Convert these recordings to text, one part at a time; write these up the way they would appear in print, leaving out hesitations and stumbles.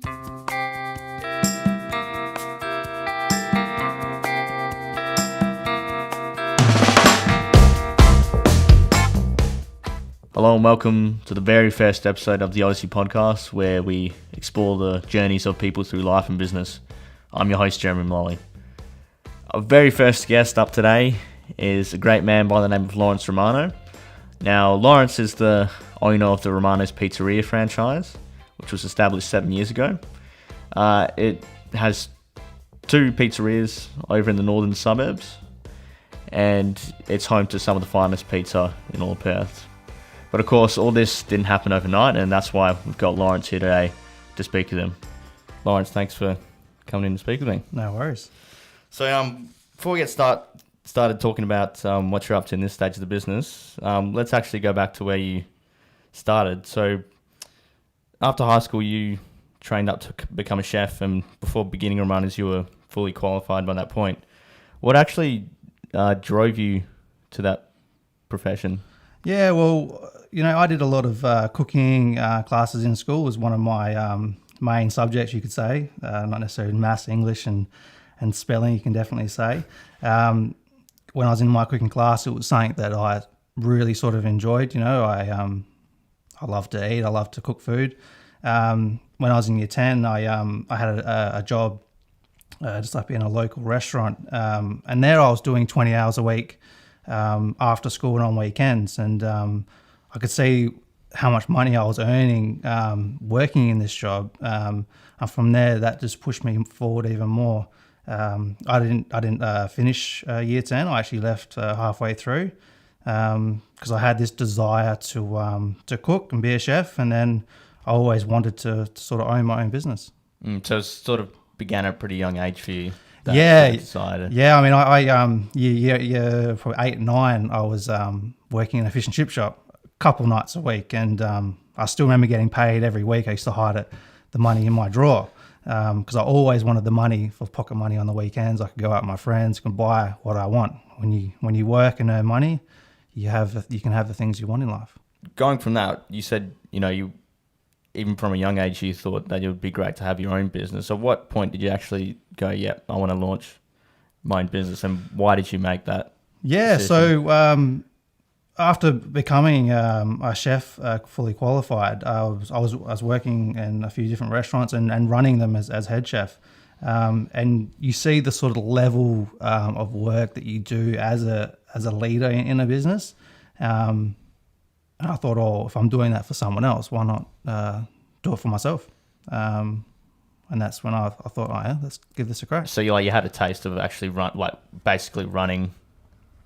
Hello and welcome to the very first episode of the Odyssey podcast, where we explore the journeys of people through life and business. I'm your host, Jeremy Molly. Our very first guest up today is a great man by the name of Laurance Romano. Now, Laurance is the owner of the Romano's Pizzeria franchise, which was established 7 years ago. It has 2 pizzerias over in the northern suburbs, and it's home to some of the finest pizza in all of Perth. But of course, all this didn't happen overnight, and that's why we've got Laurance here today to speak with him. Laurance, thanks for coming in to speak with me. No worries. So before we get started talking about what you're up to in this stage of the business, let's actually go back to where you started. So after high school, you trained up to become a chef, and before beginning Romano's, you were fully qualified by that point. What actually drove you to that profession? Yeah, well, I did a lot of cooking classes in school. It was one of my main subjects, you could say. Not necessarily maths, English, and spelling, you can definitely say. When I was in my cooking class, it was something that I really sort of enjoyed. I love to eat. I love to cook food. When I was in year 10, I had a job just up in a local restaurant. And there I was doing 20 hours a week after school and on weekends. And I could see how much money I was earning working in this job. And from there, that just pushed me forward even more. I didn't finish year 10. I actually left halfway through because I had this desire to cook and be a chef, and then I always wanted to sort of own my own business. So it sort of began at a pretty young age for you. Yeah. I mean, I probably 8, 9, I was working in a fish and chip shop a couple nights a week, and I still remember getting paid every week. I used to hide the money in my drawer because I always wanted the money for pocket money on the weekends. I could go out with my friends, can buy what I want. When you work and earn money, you can have the things you want in life. Going from that, you said you even from a young age you thought that it would be great to have your own business. At what point did you actually go, yep, I want to launch my own business, and why did you make that decision? So after becoming a chef, fully qualified, I was working in a few different restaurants and running them as head chef. And you see the sort of level of work that you do as a leader in a business. And I thought, if I'm doing that for someone else, why not do it for myself? And that's when I thought, let's give this a crack. So you had a taste of actually basically running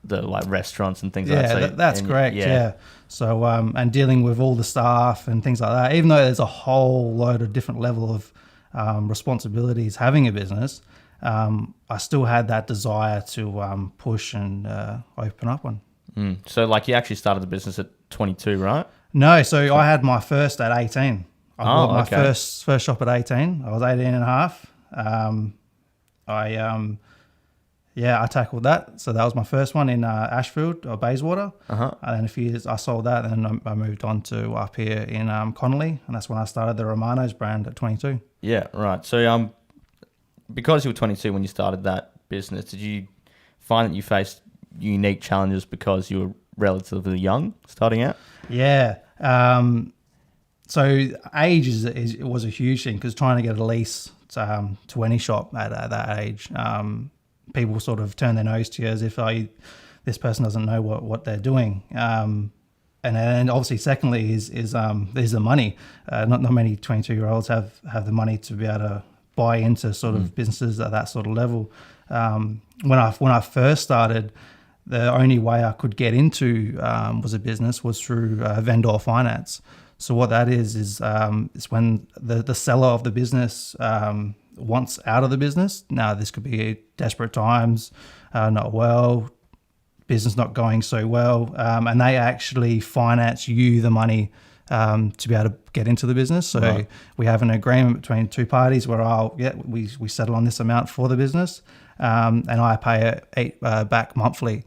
the restaurants and things like that. Yeah, that's correct. Yeah. So and dealing with all the staff and things like that. Even though there's a whole load of different level of responsibilities having a business, I still had that desire to push and open up one. So you actually started the business at 22, right? No, so I had my first at 18. I bought my first shop at 18. I was 18 and a half. I tackled that. So that was my first one in Ashfield or Bayswater. And then a few years I sold that, and then I moved on to up here in Connolly, and that's when I started the Romano's brand at 22. Yeah, right. So because you were 22 when you started that business, did you find that you faced unique challenges because you were relatively young starting out? Yeah. So age was a huge thing, because trying to get a lease to any shop at that age, people sort of turn their nose to you as if this person doesn't know what they're doing. And then obviously secondly is there's the money. Not many 22-year-olds have the money to be able to buy into sort of businesses at that sort of level. When I first started, the only way I could get into was a business was through vendor finance. So what that is when the seller of the business wants out of the business. Now, this could be desperate times, not well, business not going so well, and they actually finance you the money to be able to get into the business. So we have an agreement between two parties where we settle on this amount for the business, and I pay it back monthly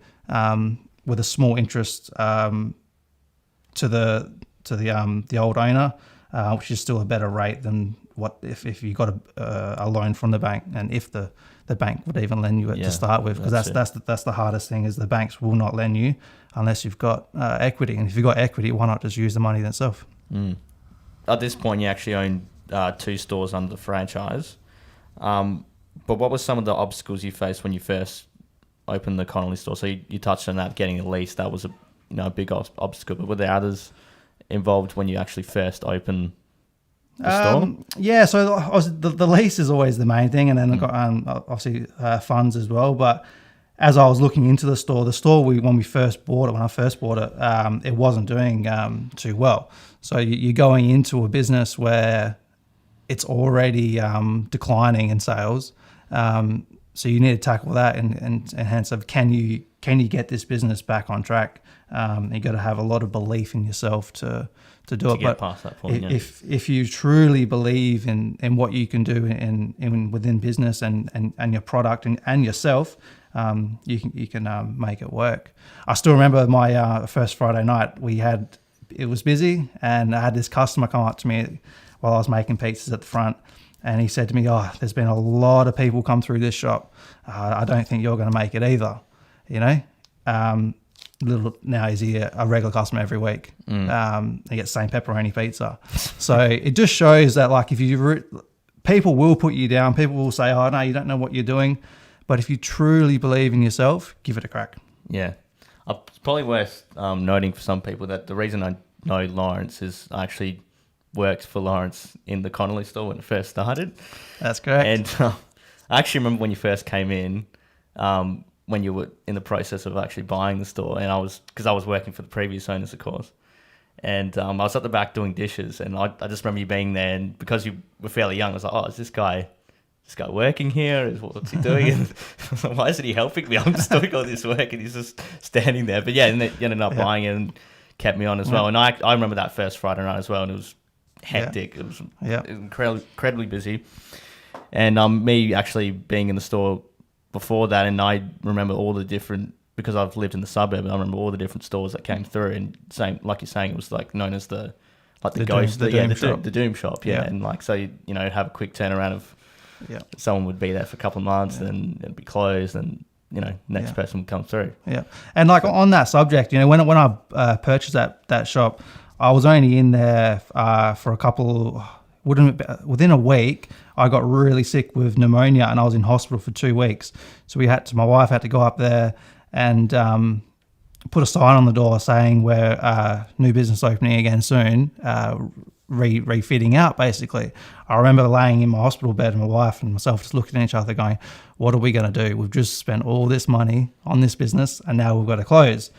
with a small interest to the old owner, which is still a better rate than what if you got a loan from the bank, and if the bank would even lend you it to start with, because that's the hardest thing, is the banks will not lend you unless you've got equity. And if you've got equity, why not just use the money itself? At this point, you actually own 2 stores under the franchise. But what were some of the obstacles you faced when you first opened the Connolly store? So you touched on that, getting a lease. That was a big obstacle. But were there others involved when you actually first opened the store? Yeah, so the lease is always the main thing, and then I've got obviously funds as well. But as I was looking into the store when I first bought it, it wasn't doing too well. So you're going into a business where it's already declining in sales. So you need to tackle that, and hence of can you get this business back on track? You got to have a lot of belief in yourself to do it. Get past that point, if you truly believe in what you can do in within business and your product and yourself, you can make it work. I still remember my first Friday night. It was busy, and I had this customer come up to me while I was making pizzas at the front. And he said to me, "Oh, there's been a lot of people come through this shop. I don't think you're going to make it either." Now he's a regular customer every week. He gets the same pepperoni pizza. So it just shows that, like, if people will put you down. People will say, "Oh, no, you don't know what you're doing." But if you truly believe in yourself, give it a crack. Yeah. It's probably worth noting for some people that the reason I know Laurance is I actually worked for Laurance in the Connolly store when it first started. That's correct. And I actually remember when you first came in, when you were in the process of actually buying the store, and I was working for the previous owners, of course. And I was at the back doing dishes, and I just remember you being there, and because you were fairly young, I was like, "Oh, is this guy working here? What's he doing? And why isn't he helping me? I'm just doing all this work and he's just standing there." But yeah, and then you ended up buying it and kept me on as well. And I remember that first Friday night as well, and it was hectic. It was incredibly busy. And me actually being in the store before that, and I remember all the different, because I've lived in the suburb, and I remember all the different stores that came through, and same like you're saying, it was like known as the ghost, the doom shop, and like, so have a quick turnaround of someone would be there for a couple of months, then it'd be closed, and next person would come through. Yeah, and like on that subject, when I purchased that shop, I was only in there for a couple. Within a week, I got really sick with pneumonia, and I was in hospital for 2 weeks. So my wife had to go up there and put a sign on the door saying we're new business opening again soon, refitting out basically. I remember laying in my hospital bed, and my wife and myself just looking at each other going, "What are we going to do? We've just spent all this money on this business, and now we've got to close."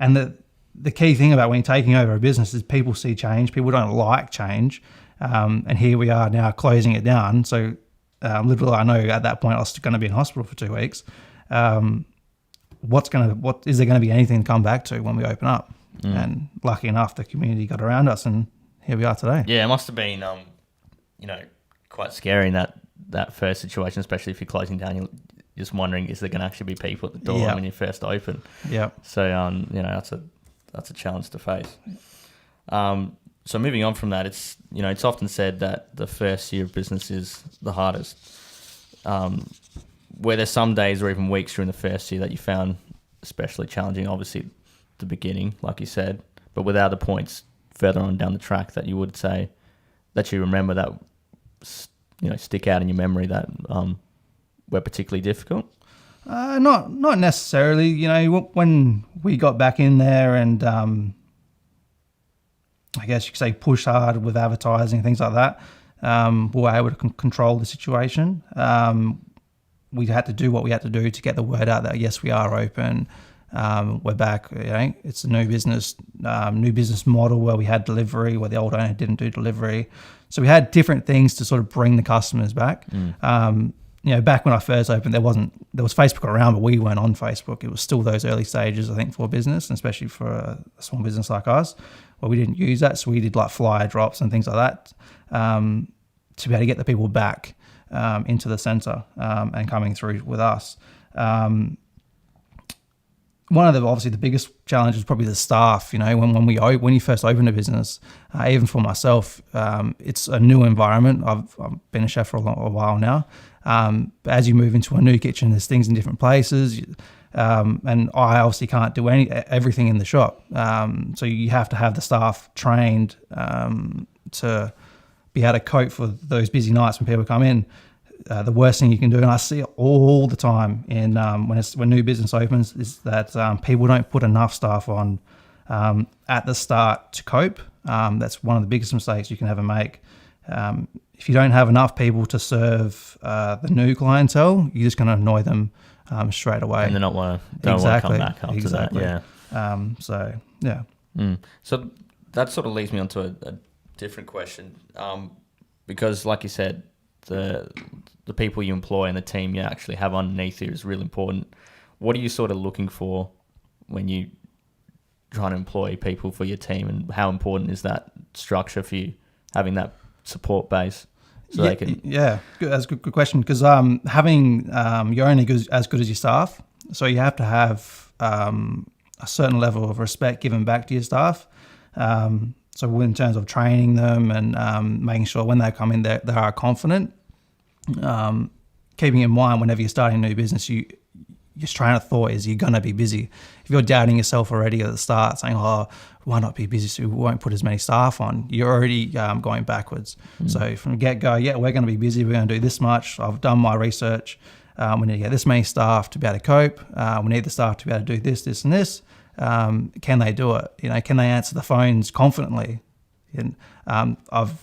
And the key thing about when you're taking over a business is people see change. People don't like change. And here we are now closing it down. So literally, I know at that point I was going to be in hospital for 2 weeks. What is there going to be anything to come back to when we open up? And lucky enough, the community got around us, and here we are today. Yeah, it must have been quite scary in that first situation, especially if you're closing down. You're just wondering, is there going to actually be people at the door when you first open? Yeah. So that's a challenge to face. So moving on from that, it's often said that the first year of business is the hardest. Were there some days or even weeks during the first year that you found especially challenging? Obviously, the beginning, like you said, but were there other points further on down the track that you would say that you remember that stick out in your memory that were particularly difficult? Not necessarily. When we got back in there and I guess you could say push hard with advertising, things like that, we were able to control the situation. We had to do what we had to do to get the word out that yes, we are open. We're back. It's a new business model where we had delivery, where the old owner didn't do delivery. So we had different things to sort of bring the customers back. Back when I first opened, there was Facebook around, but we weren't on Facebook. It was still those early stages, I think, for a business, and especially for a small business like us, where we didn't use that. So we did like flyer drops and things like that to be able to get the people back into the centre and coming through with us. one of the obviously the biggest challenges is probably the staff. You know, when you first open a business, even for myself, it's a new environment. I've been a chef for a while now. As you move into a new kitchen, there's things in different places, and I obviously can't do everything in the shop. So you have to have the staff trained to be able to cope for those busy nights when people come in. The worst thing you can do, and I see it all the time in when new business opens, is that people don't put enough staff on at the start to cope. That's one of the biggest mistakes you can ever make. If you don't have enough people to serve the new clientele, you're just going to annoy them straight away. And they're not want to come back after that. Yeah. So that sort of leads me on to a different question, because like you said, the people you employ and the team you actually have underneath you is really important. What are you sort of looking for when you try to employ people for your team, and how important is that structure for you, having that support base? So they can... That's a good question, because having you're only as good as your staff, so you have to have a certain level of respect given back to your staff. So in terms of training them and making sure when they come in they are confident. Keeping in mind whenever you're starting a new business, your train of thought is you're going to be busy. If you're doubting yourself already at the start, saying, why not be busy, so we won't put as many staff on, you're already going backwards. So from the get-go, we're going to be busy, we're going to do this much, I've done my research, we need to get this many staff to be able to cope, we need the staff to be able to do this, this and this. Can they do it? You know, can they answer the phones confidently? And I've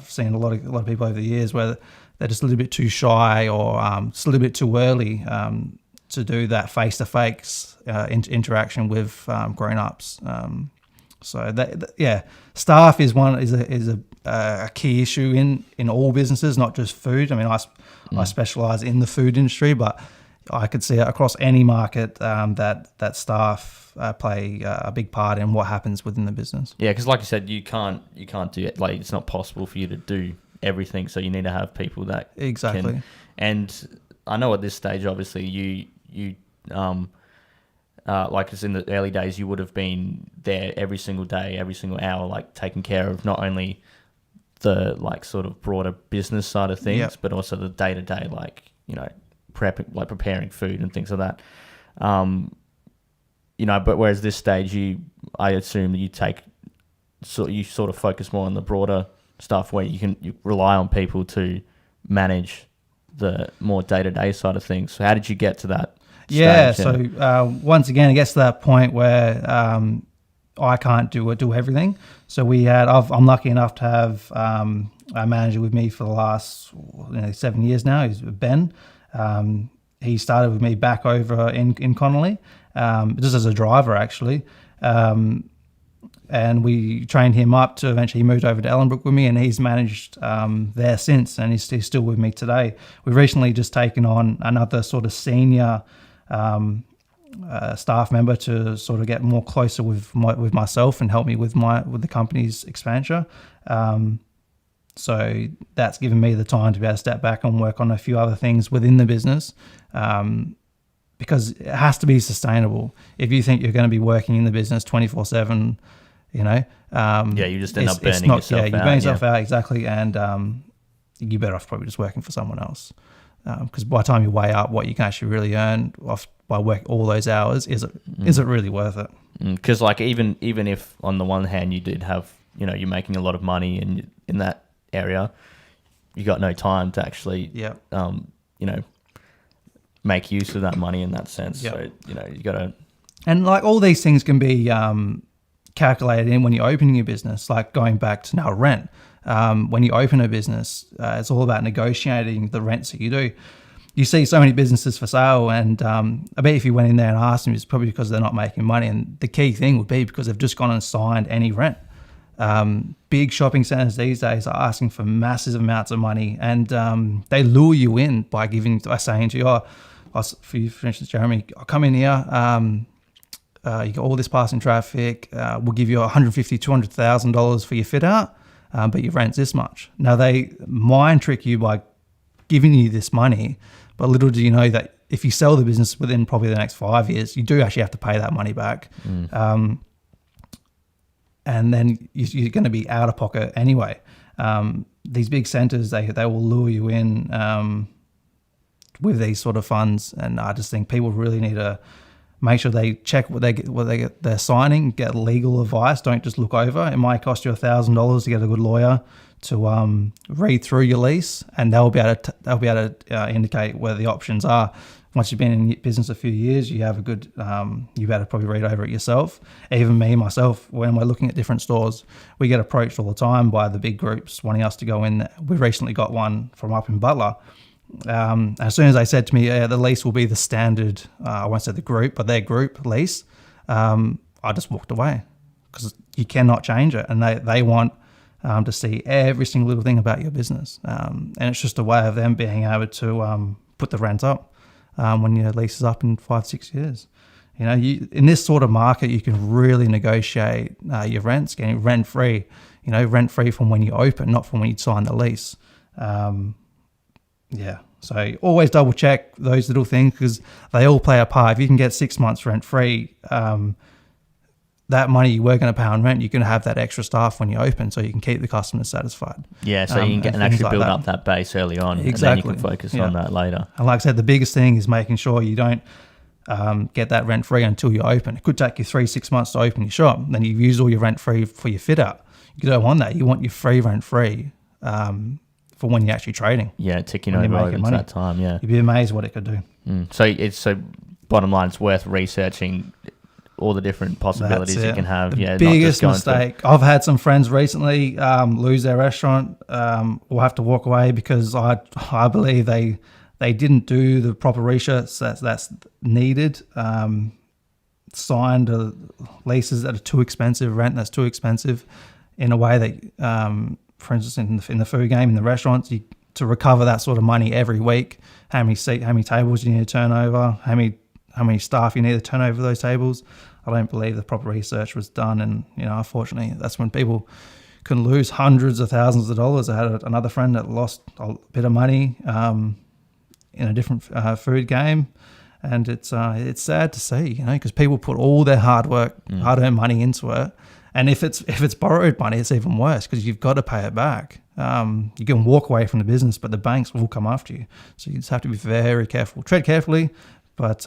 seen a lot of people over the years where they're just a little bit too shy, or just a little bit too early to do that face-to-face interaction with grown-ups. So staff is a key issue in all businesses, not just food. I mean, I specialize in the food industry, but I could see it across any market that staff play a big part in what happens within the business. Yeah, because like you said, you can't do it. Like, it's not possible for you to do everything, so you need to have people that exactly can. And I know at this stage, obviously, you like it's in the early days, you would have been there every single day, every single hour, like taking care of not only the like sort of broader business side of things, but also the day to day, like, you know, preparing food and things like that. You know, but whereas this stage, I assume you sort of focus more on the broader stuff where you rely on people to manage the more day-to-day side of things. So how did you get to that stage? So once again, it gets to that point where I can't do everything. So I'm lucky enough to have a manager with me for the last 7 years now. He's Ben. He started with me back over in Connolly, just as a driver actually. And we trained him up to eventually he moved over to Ellenbrook with me, and he's managed there since, and he's still with me today. We've recently just taken on another sort of senior staff member to sort of get more closer with myself and help me with the company's expansion. So that's given me the time to be able to step back and work on a few other things within the business, because it has to be sustainable. If you think you're going to be working in the business 24/7, you just end up burning yourself out. You burn yourself out, exactly, and you're better off probably just working for someone else. Because by the time you weigh up what you can actually really earn by work all those hours, is it really worth it? Because like even if on the one hand you did have, you're making a lot of money in that area, you got no time to actually make use of that money in that sense. So you got to, and like all these things can be calculated in when you're opening your business. Like going back to now rent, when you open a business, it's all about negotiating the rents that you do. You see so many businesses for sale, and I bet if you went in there and asked them, it's probably because they're not making money. And the key thing would be because they've just gone and signed any rent. Big shopping centers these days are asking for massive amounts of money, and they lure you in by saying to you, for instance, Jeremy, I'll come in here, you got all this passing traffic, we'll give you $150,000, $200,000 for your fit out, but your rent's this much. Now they mind trick you by giving you this money, but little do you know that if you sell the business within probably the next 5 years, you do actually have to pay that money back. And then you're going to be out of pocket anyway. These big centers, they will lure you in with these sort of funds, and I just think people really need to make sure they check what they're signing, get legal advice. Don't just look over. It might cost you $1,000 to get a good lawyer to read through your lease, and they'll be able to indicate where the options are. Once you've been in business a few years, you have a good, you better probably read over it yourself. Even myself, when we're looking at different stores, we get approached all the time by the big groups wanting us to go in. We recently got one from up in Butler. As soon as they said to me, the lease will be the standard, I won't say the group, but their group lease, I just walked away because you cannot change it. And they want to see every single little thing about your business. And it's just a way of them being able to put the rent up. When your lease is up in 5-6 years. In this sort of market, you can really negotiate your rents, getting rent-free, rent-free from when you open, not from when you sign the lease. So always double check those little things because they all play a part. If you can get 6 months rent-free, that money you were going to pay on rent, you can have that extra staff when you open so you can keep the customers satisfied. Yeah, so you can get and actually build up that base early on. Exactly. And then you can focus on that later. And like I said, the biggest thing is making sure you don't get that rent-free until you open. It could take you 3-6 months to open your shop. Then you've used all your rent-free for your fit-out. You don't want that. You want your free rent-free for when you're actually trading. Yeah, ticking over into that time, yeah. You'd be amazed what it could do. So bottom line, it's worth researching all the different possibilities you can have. The biggest mistake. I've had some friends recently lose their restaurant or have to walk away because I believe they didn't do the proper research that's needed. Signed leases that are too expensive, rent that's too expensive, in a way that, for instance, in the food game, in the restaurants, to recover that sort of money every week, how many tables you need to turn over, how many staff you need to turn over those tables. I don't believe the proper research was done, and unfortunately, that's when people can lose hundreds of thousands of dollars. I had another friend that lost a bit of money in a different food game, and it's sad to see, because people put all their hard-earned money into it, and if it's borrowed money, it's even worse because you've got to pay it back. You can walk away from the business, but the banks will come after you, so you just have to be very careful. Tread carefully, but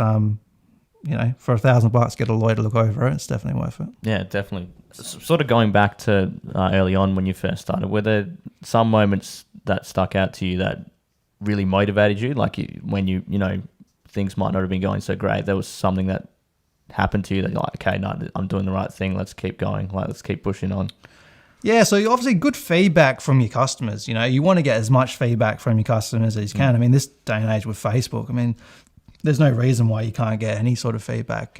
for $1,000, get a lawyer to look over it. It's definitely worth it. Yeah, definitely. Sort of going back to early on when you first started, were there some moments that stuck out to you that really motivated you? Like when you things might not have been going so great, there was something that happened to you that you're like, okay, no, I'm doing the right thing. Let's keep going. Let's keep pushing on. Yeah, so obviously good feedback from your customers. You want to get as much feedback from your customers as you can. I mean, this day and age with Facebook, there's no reason why you can't get any sort of feedback.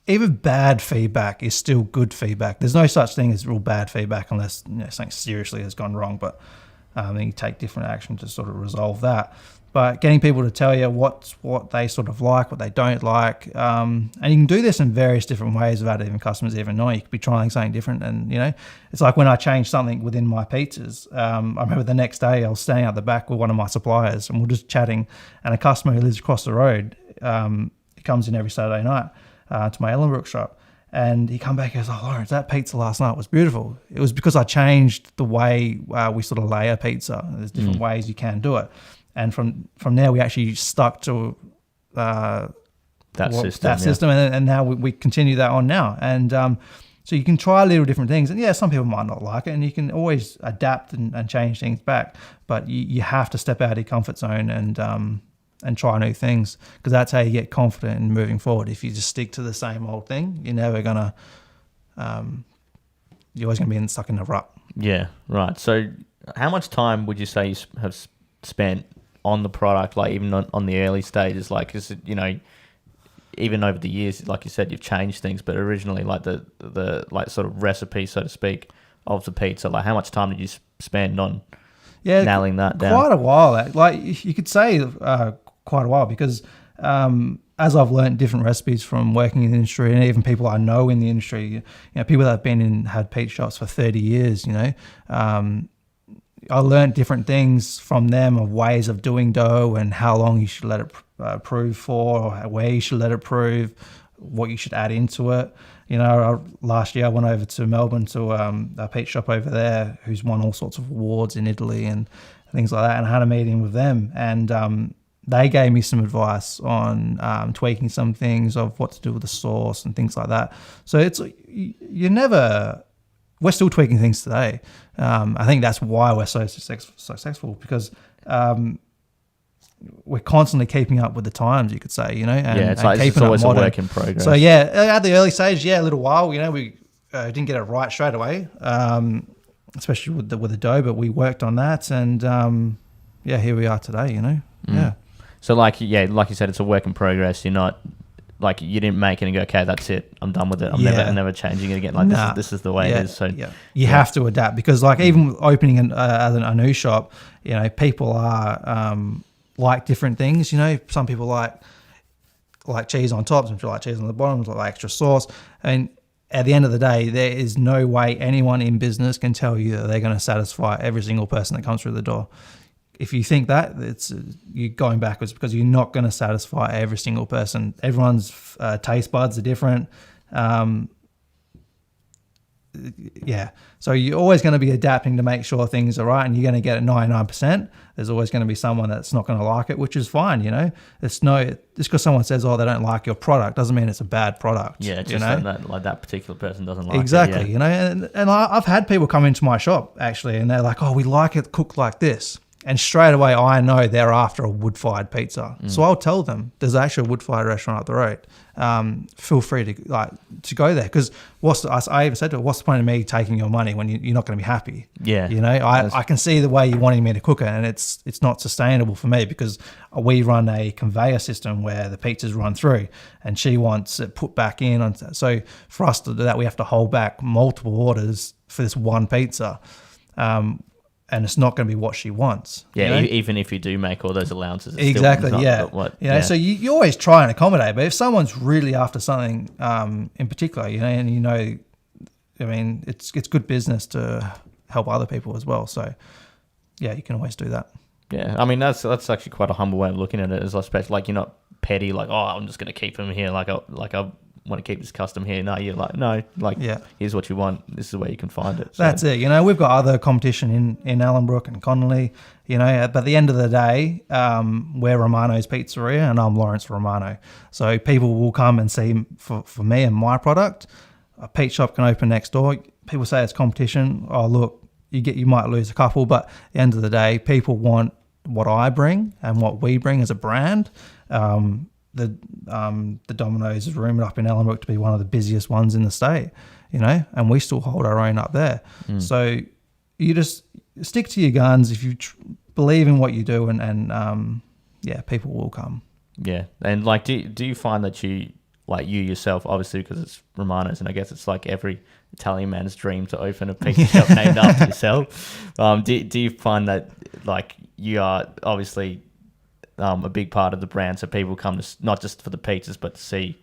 Even bad feedback is still good feedback. There's no such thing as real bad feedback unless something seriously has gone wrong. But then you take different action to sort of resolve that. But getting people to tell you what they sort of like, what they don't like, and you can do this in various different ways without even customers even knowing. You could be trying something different, and it's like when I changed something within my pizzas. I remember the next day I was standing out the back with one of my suppliers, and we're just chatting. And a customer who lives across the road, he comes in every Saturday night to my Ellenbrook shop, and he come back and goes, "Oh, Laurance, that pizza last night was beautiful." It was because I changed the way we sort of lay a pizza. There's different ways you can do it. And from there, we actually stuck to that system, and now we continue that on now. And so you can try little different things, and some people might not like it, and you can always adapt and change things back. But you have to step out of your comfort zone and try new things, because that's how you get confident in moving forward. If you just stick to the same old thing, you're never gonna. You're always gonna be stuck in a rut. Yeah, right. So, how much time would you say you have spent on the product, like even on the early stages? Like, is it, even over the years, like you said, you've changed things, but originally, like the like sort of recipe, so to speak, of the pizza, like how much time did you spend on nailing that down? Quite a while. Like you could say quite a while, because as I've learned different recipes from working in the industry, and even people I know in the industry, people that have been had pizza shops for 30 years, I learned different things from them of ways of doing dough and how long you should let it prove for, or where you should let it prove, what you should add into it. Last year I went over to Melbourne to a pizza shop over there who's won all sorts of awards in Italy and things like that, and I had a meeting with them, and they gave me some advice on tweaking some things of what to do with the sauce and things like that. So we're still tweaking things today. I think that's why we're so successful, because we're constantly keeping up with the times, you could say, it's always a work in progress. So at the early stage, a little while, we didn't get it right straight away, especially with the dough, but we worked on that, and here we are today, Yeah. So like you said, it's a work in progress. You're not like, you didn't make it and go, okay, that's it, I'm done with it. I'm never changing it again. Like this is the way it is. So you have to adapt, because even opening a new shop, people are like different things. Some people like cheese on top, some people like cheese on the bottom, like extra sauce. And at the end of the day, there is no way anyone in business can tell you that they're going to satisfy every single person that comes through the door. If you think that, you're going backwards, because you're not going to satisfy every single person. Everyone's taste buds are different. So you're always going to be adapting to make sure things are right, and you're going to get it 99%. There's always going to be someone that's not going to like it, which is fine. Just because someone says, "Oh, they don't like your product," doesn't mean it's a bad product. Yeah, just that particular person doesn't like exactly. it. And I've had people come into my shop actually, and they're like, "Oh, we like it cooked like this." And straight away, I know they're after a wood-fired pizza. So I'll tell them, there's actually a wood-fired restaurant up the road. Feel free to go there, because I even said to her, what's the point of me taking your money when you're not going to be happy? Yeah. I can see the way you're wanting me to cook it, and it's not sustainable for me, because we run a conveyor system where the pizzas run through, and she wants it put back in. So for us to do that, we have to hold back multiple orders for this one pizza. And it's not going to be what she wants. Yeah, even if you do make all those allowances. It's exactly, still not So you always try and accommodate, but if someone's really after something in particular, and it's good business to help other people as well. So, you can always do that. Yeah, I mean, that's actually quite a humble way of looking at it, as especially like, you're not petty, like, oh, I'm just going to keep him here, like I want to keep this custom here. No, you're like, no, here's what you want. This is where you can find it. So. That's it. We've got other competition in Ellenbrook and Connolly, but at the end of the day, we're Romano's Pizzeria and I'm Laurance Romano. So people will come and see for me and my product. A pizza shop can open next door. People say it's competition. Oh, look, you might lose a couple, but at the end of the day, people want what I bring and what we bring as a brand. The Domino's is rumoured up in Ellenbrook to be one of the busiest ones in the state, and we still hold our own up there. So you just stick to your guns if you believe in what you do, and people will come. Yeah, and like, do you find that you yourself, obviously because it's Romano's, and I guess it's like every Italian man's dream to open a pizza shop named after yourself. Do you find that like you are obviously a big part of the brand, so people come to not just for the pizzas, but to see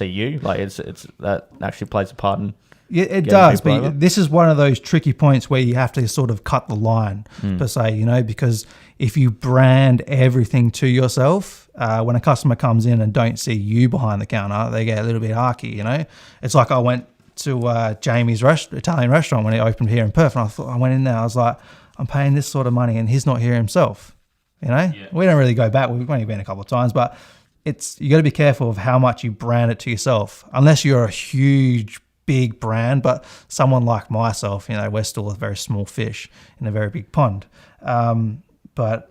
you. Like it's that actually plays a part in. Yeah, it does. But this is one of those tricky points where you have to sort of cut the line per se, because if you brand everything to yourself, when a customer comes in and don't see you behind the counter, they get a little bit arky. It's like I went to Jamie's Italian restaurant when he opened here in Perth, and I went in there. I was like, I'm paying this sort of money, and he's not here himself. We don't really go back. We've only been a couple of times, but you got to be careful of how much you brand it to yourself. Unless you're a huge, big brand, but someone like myself, we're still a very small fish in a very big pond. But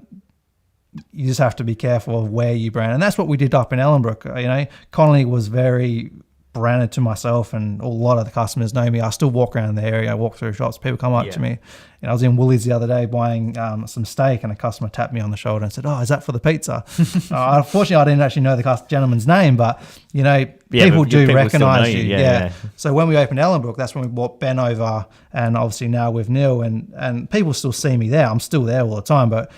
you just have to be careful of where you brand, and that's what we did up in Ellenbrook. Connolly was very branded to myself, and a lot of the customers know me. I still walk around the area, I walk through shops, people come up to me. I was in Woolies the other day buying some steak, and a customer tapped me on the shoulder and said, "Oh, is that for the pizza?" Unfortunately, I didn't actually know the gentleman's name, but people do recognise you. Yeah. So when we opened Ellenbrook, that's when we brought Ben over, and obviously now with Neil, and people still see me there. I'm still there all the time, but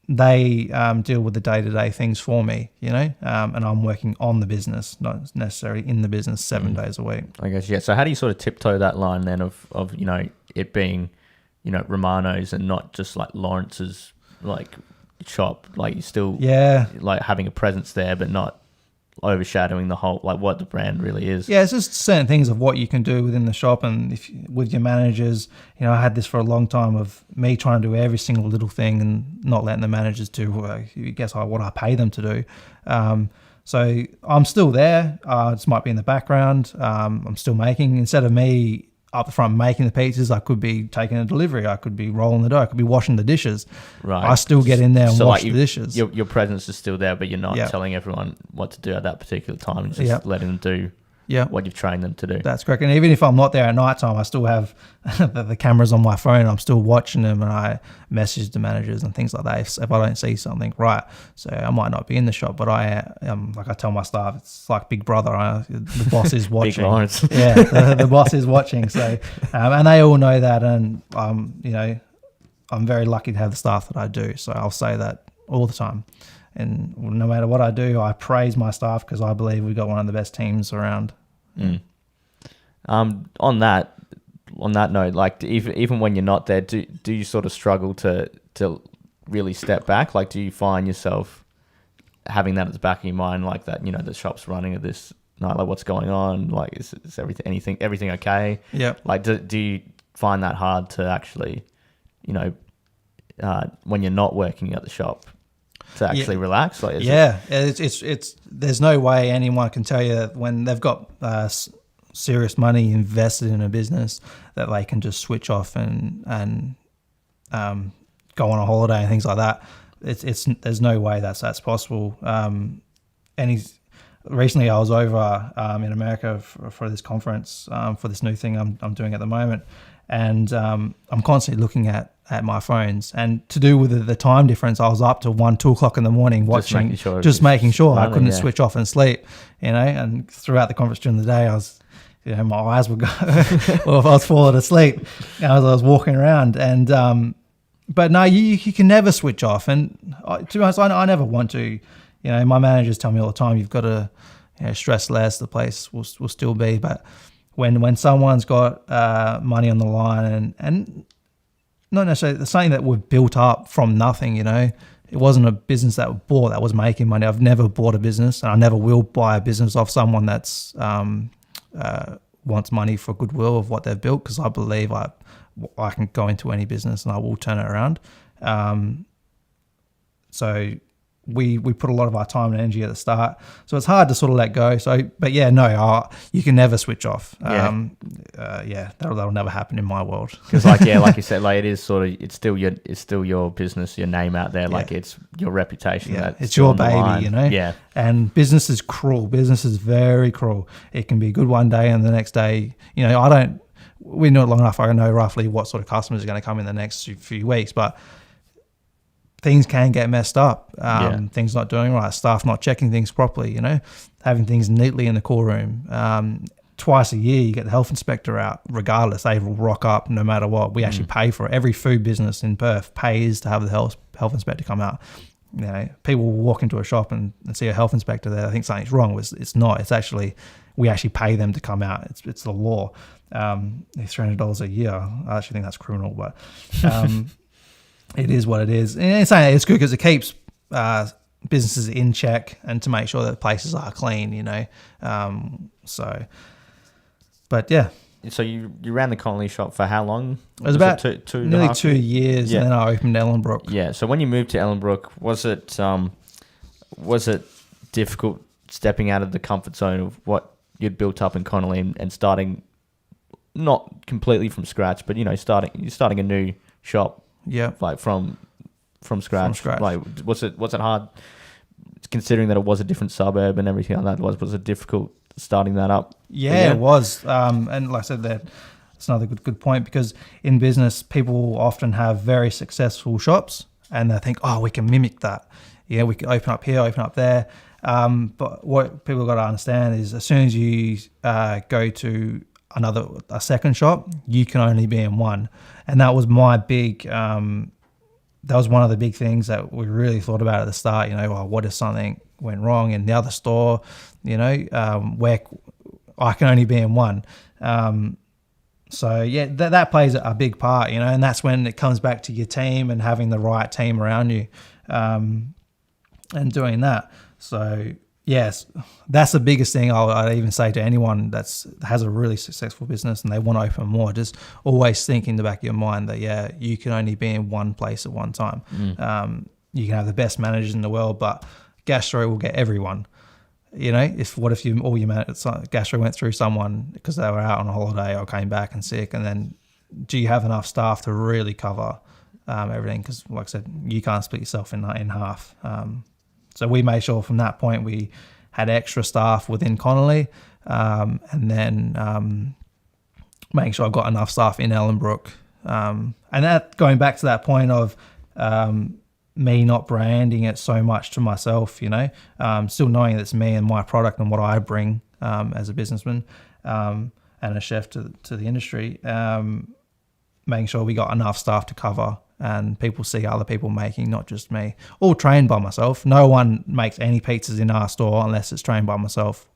they deal with the day-to-day things for me, and I'm working on the business, not necessarily in the business 7 days a week. I guess, yeah. So how do you sort of tiptoe that line then of it being, Romano's and not just like Laurance's like shop. Like you still like having a presence there, but not overshadowing the whole, like what the brand really is. Yeah, it's just certain things of what you can do within the shop, and with your managers, I had this for a long time of me trying to do every single little thing and not letting the managers do what I pay them to do. So I'm still there. This might be in the background. I'm still making. Instead of me up front making the pizzas, I could be taking a delivery. I could be rolling the dough. I could be washing the dishes. Right. I still get in there and wash the dishes. Your presence is still there, but you're not telling everyone what to do at that particular time. You're just letting them do what you've trained them to do. That's correct. And even if I'm not there at night time, I still have the cameras on my phone. I'm still watching them, and I message the managers and things like that if I don't see something right. So I might not be in the shop, but I like I tell my staff, it's like Big Brother. The boss is watching. Big Laurance. The boss is watching. So and they all know that, and I'm very lucky to have the staff that I do. So I'll say that all the time. And no matter what I do, I praise my staff because I believe we've got one of the best teams around. Mm. On that note, like even when you're not there, do you sort of struggle to really step back? Like, do you find yourself having that at the back of your mind, like that? The shop's running at this night. Like, what's going on? Like, is everything okay? Yeah. Like, do you find that hard to actually, when you're not working at the shop, to actually relax? Like, it's there's no way anyone can tell you that when they've got serious money invested in a business that they can just switch off and go on a holiday and things like that. There's no way that's possible. Recently I was over in America for this conference for this new thing I'm doing at the moment, and I'm constantly looking at my phones, and to do with the time difference, I was up to 1-2 o'clock in the morning watching, making sure I couldn't switch off and sleep, and throughout the conference during the day I was, my eyes would go, or if I was falling asleep as I was walking around, and but no, you can never switch off, and to be honest, I never want to. My managers tell me all the time, you've got to stress less, the place will still be, but when someone's got money on the line and not necessarily something that we've built up from nothing, it wasn't a business that we bought that was making money. I've never bought a business, and I never will buy a business off someone that's wants money for goodwill of what they've built, because I believe I can go into any business and I will turn it around. So we put a lot of our time and energy at the start, so it's hard to sort of let go. So, but you can never switch off. That'll never happen in my world. Because like you said, like it is sort of, it's still your business, your name out there. Like it's your reputation. Yeah, it's your baby, Yeah. And business is cruel. Business is very cruel. It can be good one day, and the next day, we know it long enough. I know roughly what sort of customers are going to come in the next few weeks, but things can get messed up. Things not doing right, staff not checking things properly, having things neatly in the call room. Twice a year, you get the health inspector out, regardless. They will rock up no matter what. We actually pay for it. Every food business in Perth pays to have the health inspector come out. People will walk into a shop and see a health inspector there. I think something's wrong. It's not. It's actually, we actually pay them to come out. It's the law. It's $300 a year. I actually think that's criminal, but it is what it is. And it's good because it keeps businesses in check and to make sure that places are clean, But yeah. So you ran the Connolly shop for how long? It was about nearly 2 years, yeah. And then I opened Ellenbrook. Yeah. So when you moved to Ellenbrook, was it difficult stepping out of the comfort zone of what you'd built up in Connolly and starting not completely from scratch, but starting a new shop? Yeah. Like from scratch. Like was it hard, considering that it was a different suburb and everything like that? Was it difficult starting that up? Yeah, it was. And like I said, that's another good point, because in business, people often have very successful shops and they think, we can mimic that. Yeah, we can open up here, open up there. But what people got to understand is, as soon as you go to a second shop, you can only be in one. And that was my big, that was one of the big things that we really thought about at the start. What if something went wrong in the other store, where I can only be in one. So yeah, that plays a big part, you know, and that's when it comes back to your team and having the right team around you, and doing that. So yes, that's the biggest thing I'd even say to anyone has a really successful business and they want to open more. Just always think in the back of your mind that you can only be in one place at one time. You can have the best managers in the world, but gastro will get everyone. You know, if all your gastro went through someone because they were out on a holiday or came back and sick, and then do you have enough staff to really cover everything? Because like I said, you can't split yourself in half. So we made sure from that point we had extra staff within Connolly, and then making sure I got enough staff in Ellenbrook. And that going back to that point of me not branding it so much to myself, you know, still knowing that it's me and my product and what I bring as a businessman and a chef to the industry, making sure we got enough staff to cover and people see other people making, not just me. All trained by myself. No one makes any pizzas in our store unless it's trained by myself.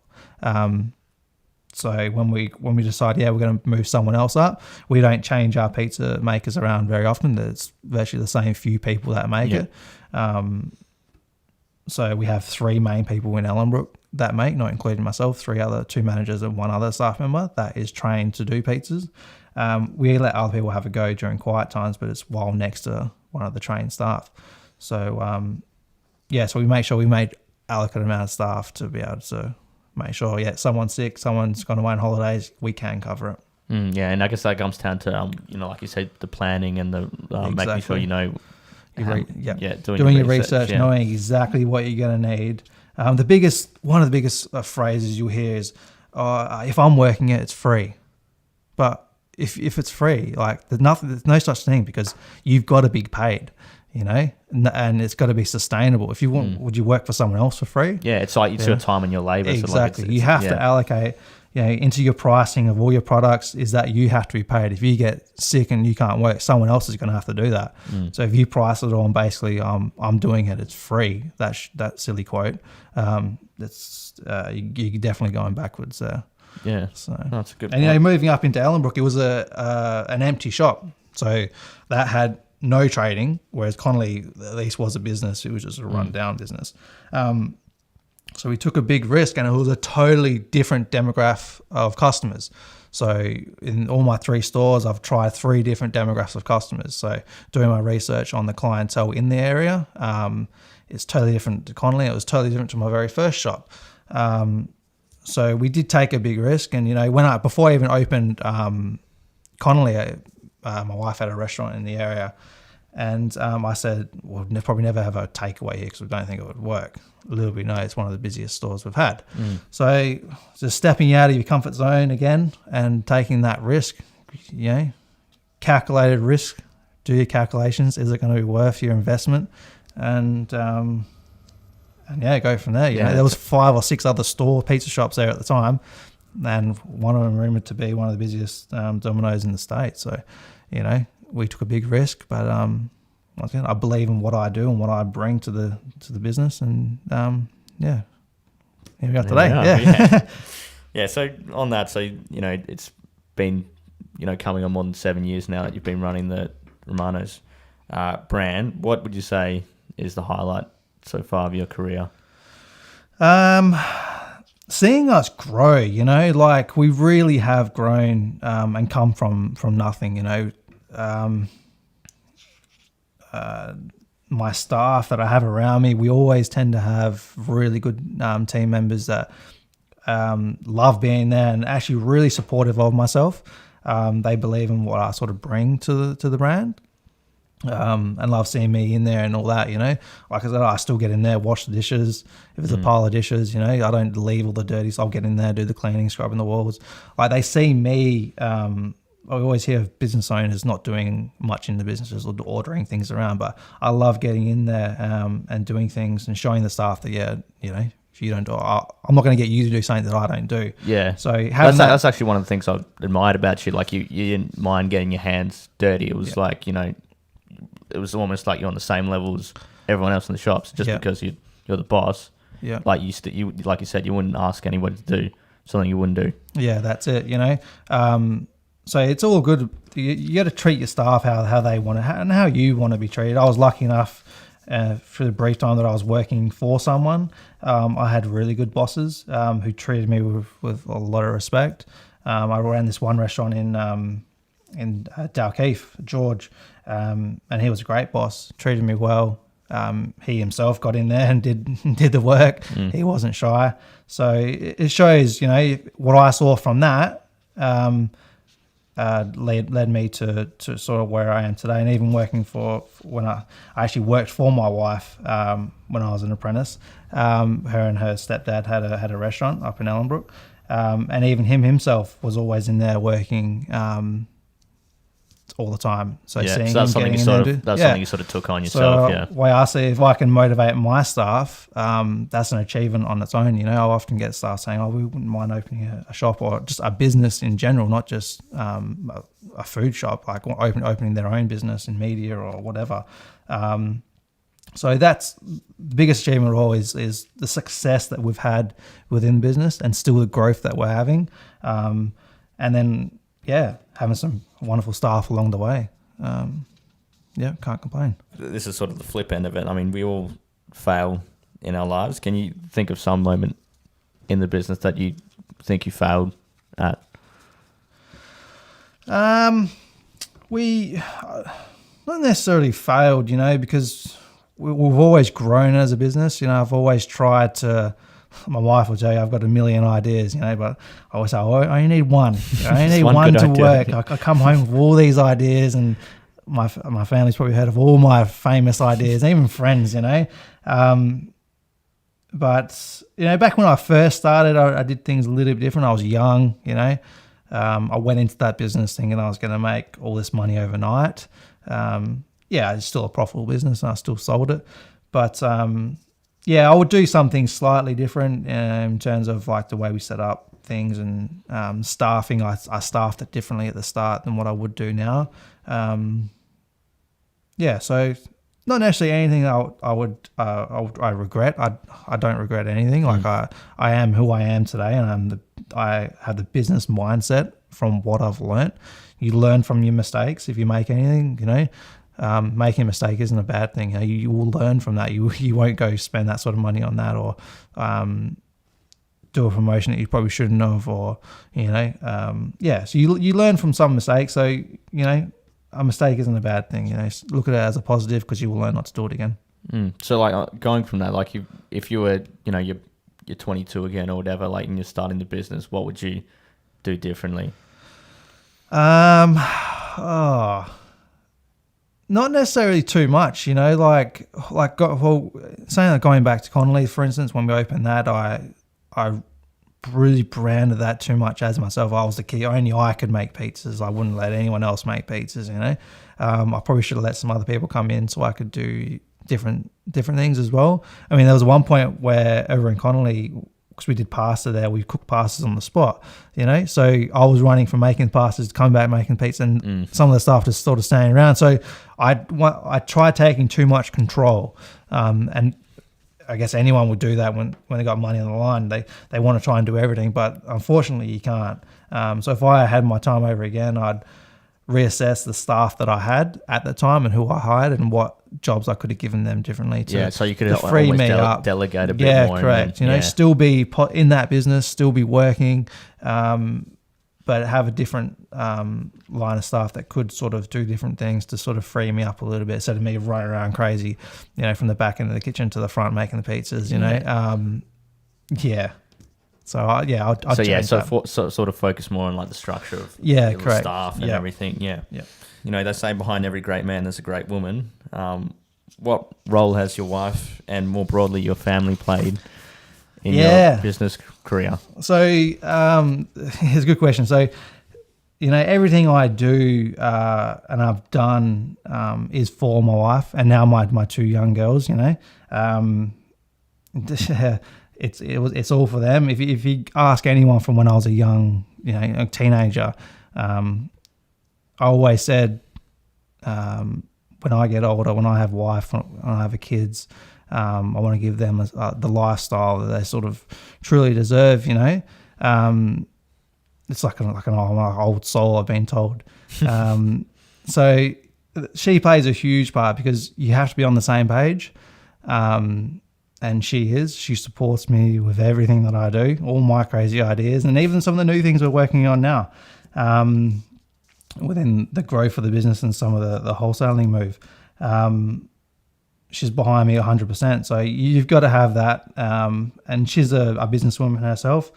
So when we decide, we're going to move someone else up, we don't change our pizza makers around very often. There's virtually the same few people that make it. So we have 3 main people in Ellenbrook that make, not including myself, 2 managers and 1 other staff member that is trained to do pizzas. We let other people have a go during quiet times, but it's while next to one of the trained staff. So, so we make sure we made adequate amount of staff to be able to make sure, someone's sick, someone's gone away on holidays, we can cover it. And I guess that comes down to, like you said, the planning and the making sure you know. Doing your research, knowing exactly what you're going to need. One of the biggest phrases you'll hear is, if I'm working it, it's free. But if it's free, like there's no such thing, because you've got to be paid, you know, and it's got to be sustainable. If you want, would you work for someone else for free? Yeah, it's like it's your time and your labor. Exactly. So like you have to allocate, into your pricing of all your products, is that you have to be paid. If you get sick and you can't work, someone else is going to have to do that. So if you price it on basically, I'm doing it, it's free. That silly quote. That's you're definitely going backwards there. Yeah, so that's a good point. And moving up into Ellenbrook, it was an empty shop, so that had no trading, whereas Connolly at least was a business. It was just a run-down business. So we took a big risk, and it was a totally different demographic of customers. So in all my 3 stores, I've tried 3 different demographics of customers. So doing my research on the clientele in the area, it's totally different to Connolly. It was totally different to my very first shop. So we did take a big risk, and before I even opened Connolly, my wife had a restaurant in the area, and I said, we'll probably never have a takeaway here because we don't think it would work. Little bit, it's one of the busiest stores we've had. So just stepping out of your comfort zone again and taking that risk, calculated risk. Do your calculations. Is it going to be worth your investment? And go from there. There was 5 or 6 other pizza shops there at the time, and one of them rumored to be one of the busiest Domino's in the state. So, we took a big risk, but once again, I believe in what I do and what I bring to the business, and here we are today. So on that, it's been coming on more than 7 years now that you've been running the Romano's brand. What would you say is the highlight so far of your career? Seeing us grow, like we really have grown and come from nothing. My staff that I have around me, we always tend to have really good team members that love being there and actually really supportive of myself. They believe in what I sort of bring to the brand. And love seeing me in there and all that, Like I said, I still get in there, wash the dishes. If it's a pile of dishes, I don't leave all the dirty, so I'll get in there, do the cleaning, scrubbing the walls. Like they see me, I always hear of business owners not doing much in the businesses or ordering things around, but I love getting in there and doing things and showing the staff that, if you don't do it, I'm not going to get you to do something that I don't do. Yeah. So that's actually one of the things I've admired about you. Like you didn't mind getting your hands dirty. It was like, it was almost like you're on the same level as everyone else in the shops, just because you're the boss. Yeah. Like you like you said, you wouldn't ask anybody to do something you wouldn't do. Yeah, that's it. So it's all good. You got to treat your staff how they want to, and how you want to be treated. I was lucky enough for the brief time that I was working for someone. I had really good bosses who treated me with a lot of respect. I ran this one restaurant in Dalkeith, George, and he was a great boss. Treated me well. He himself got in there and did the work. He wasn't shy. So it shows, what I saw from that led me to sort of where I am today. And even working when I actually worked for my wife when I was an apprentice. Her and her stepdad had a restaurant up in Ellenbrook. And even himself was always in there working all the time. So seeing so that's something something you sort of took on yourself. So way I see, if I can motivate my staff, that's an achievement on its own. I often get staff saying, "Oh, we wouldn't mind opening a shop or just a business in general, not just a food shop, like opening their own business in media or whatever." So that's the biggest achievement of all is the success that we've had within the business and still the growth that we're having. And then, having some wonderful staff along the way. Can't complain. This is sort of the flip end of it. I mean, we all fail in our lives. Can you think of some moment in the business that you think you failed at? We not necessarily failed, because we've always grown as a business. I've always tried to. My wife will tell you I've got a million ideas, but I always say, I only need one. I only need one to work. I come home with all these ideas, and my family's probably heard of all my famous ideas, even friends, But, back when I first started, I did things a little bit different. I was young, I went into that business thinking I was going to make all this money overnight. It's still a profitable business, and I still sold it. But, I would do something slightly different in terms of like the way we set up things and staffing. I staffed it differently at the start than what I would do now. So not necessarily anything I regret. I don't regret anything. Like I am who I am today, and I have the business mindset from what I've learnt. You learn from your mistakes if you make anything. Making a mistake isn't a bad thing. You will learn from that. You won't go spend that sort of money on that, or do a promotion that you probably shouldn't have, or So you learn from some mistakes. So a mistake isn't a bad thing. Look at it as a positive because you will learn not to do it again. So like going from that, like if you were you're 22 again or whatever, like and you're starting the business, what would you do differently? Not necessarily too much, saying that going back to Connolly, for instance, when we opened that, I really branded that too much as myself. I was the key. Only I could make pizzas. I wouldn't let anyone else make pizzas, I probably should have let some other people come in so I could do different things as well. I mean, there was one point where over in Connolly, because we did pasta there, we cooked pastas on the spot, So I was running from making pastas, coming back making pizza, and some of the staff just sort of staying around. So I tried taking too much control, and I guess anyone would do that when they got money on the line. They want to try and do everything, but unfortunately you can't. So if I had my time over again, I'd reassess the staff that I had at the time and who I hired and what jobs I could have given them differently so you could free me up, delegate a bit more. Correct. Still be in that business, still be working, but have a different line of staff that could sort of do different things to sort of free me up a little bit instead of me running around crazy, from the back end of the kitchen to the front making the pizzas, So I'd change that. Sort of focus more on like the structure of correct. staff and everything. Yeah. They say behind every great man there's a great woman. What role has your wife and more broadly your family played in your business career? So here's a good question. So everything I do and I've done is for my wife and now my two young girls. It's all for them. If you ask anyone from when I was a young, a teenager, I always said, when I get older, when I have a wife, when I have kids, I want to give them the lifestyle that they sort of truly deserve. it's like an old soul, I've been told. So she plays a huge part because you have to be on the same page. And she supports me with everything that I do, all my crazy ideas, and even some of the new things we're working on now, within the growth of the business and some of the wholesaling move. She's behind me 100%. So you've got to have that. And she's a businesswoman herself.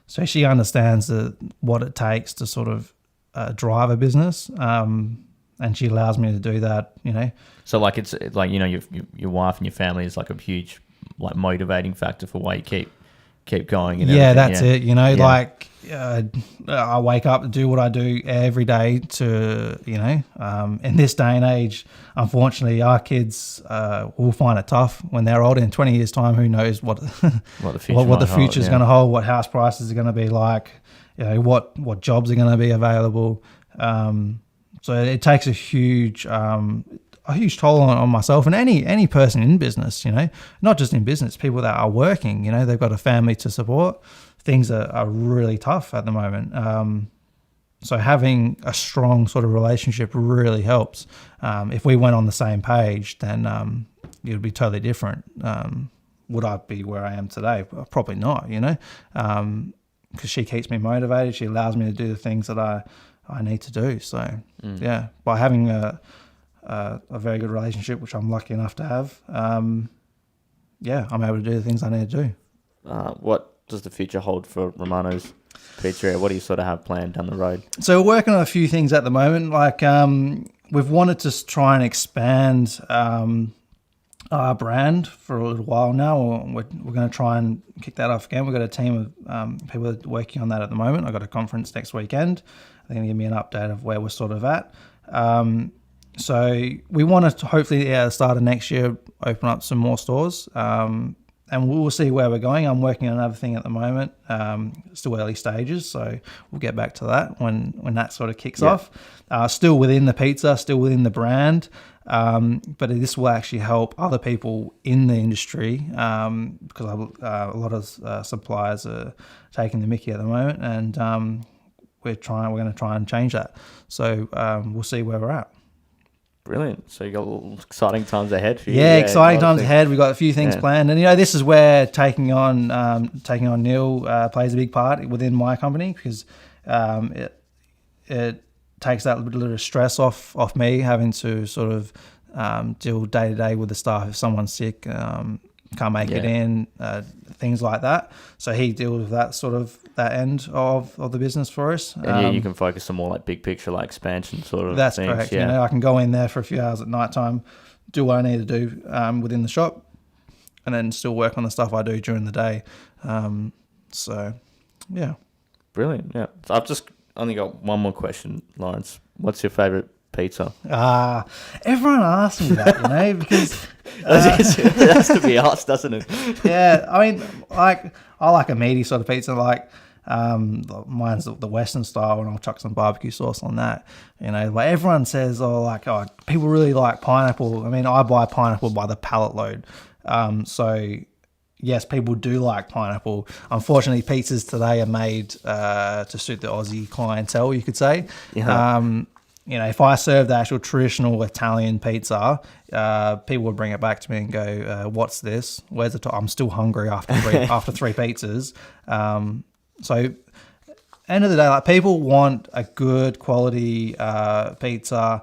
So she understands what it takes to sort of drive a business. And she allows me to do that, you know. So like it's like, you know, your wife and your family is like a huge like motivating factor for why you keep going. And yeah, that's it. You know, like I wake up to do what I do every day to, you know, in this day and age, unfortunately, our kids will find it tough when they're older. In 20 years' time, who knows what the future is going to hold, what house prices are going to be like, you know, what jobs are going to be available. So it takes a huge toll on myself and any person in business, you know, not just in business, people that are working, you know, they've got a family to support. Things are really tough at the moment. So having a strong sort of relationship really helps. If we went on the same page, then it would be totally different. Would I be where I am today? Probably not, you know, because she keeps me motivated. She allows me to do the things that I need to do. So, yeah, by having a very good relationship, which I'm lucky enough to have, I'm able to do the things I need to do. What does the future hold for Romano's Pizzeria? What do you sort of have planned down the road? So we're working on a few things at the moment. Like we've wanted to try and expand our brand for a little while now. We're going to try and kick that off again. We've got a team of people working on that at the moment. I've got a conference next weekend. They're going to give me an update of where we're sort of at. So we want to hopefully at the start of next year open up some more stores, and we'll see where we're going. I'm working on another thing at the moment, still early stages, so we'll get back to that when that sort of kicks off. Still within the pizza, still within the brand, but this will actually help other people in the industry because a lot of suppliers are taking the mickey at the moment, and we're going to try and change that. So we'll see where we're at. Brilliant. So you got exciting times ahead for you. Yeah, exciting times ahead. We've got a few things planned. And, you know, this is where taking on Neil plays a big part within my company because it takes that little bit of stress off me having to sort of deal day to day with the staff if someone's sick, can't make it in, things like that. So he deals with that end of the business for us. And you can focus on more like big picture, like expansion sort of that's things. Correct. Yeah. You know, I can go in there for a few hours at night time, do what I need to do within the shop, and then still work on the stuff I do during the day. So, yeah. Brilliant. Yeah. So I've just only got one more question, Laurance. What's your favourite pizza? Everyone asks me that, you know, because it has to be asked, doesn't it? Yeah, I mean, like I like a meaty sort of pizza, like mine's the Western style, and I'll chuck some barbecue sauce on that. You know, like everyone says, people really like pineapple. I mean, I buy pineapple by the pallet load. So yes, people do like pineapple. Unfortunately, pizzas today are made to suit the Aussie clientele, you could say. Yeah. You know, if I served the actual traditional Italian pizza, people would bring it back to me and go, "What's this? Where's the top?" I'm still hungry after three pizzas. So, end of the day, like people want a good quality pizza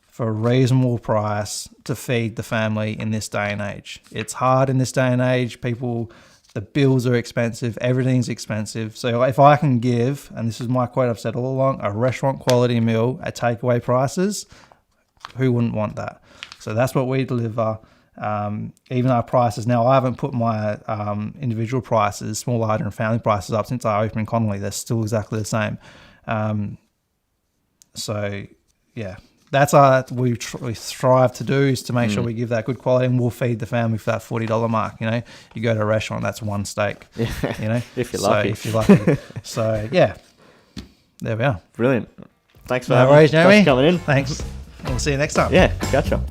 for a reasonable price to feed the family in this day and age. It's hard in this day and age. The bills are expensive. Everything's expensive. So if I can give, and this is my quote I've said all along, a restaurant quality meal at takeaway prices, who wouldn't want that? So that's what we deliver. Even our prices now, I haven't put my individual prices, small, larger and family prices up since I opened in Connolly. They're still exactly the same. So yeah. That's what we strive to do, is to make sure we give that good quality, and we'll feed the family for that $40 mark. You know, you go to a restaurant, that's one steak. You know, if you're lucky. So yeah, there we are. Brilliant. Thanks for Jeremy. coming in. Thanks. We'll see you next time. Yeah, gotcha.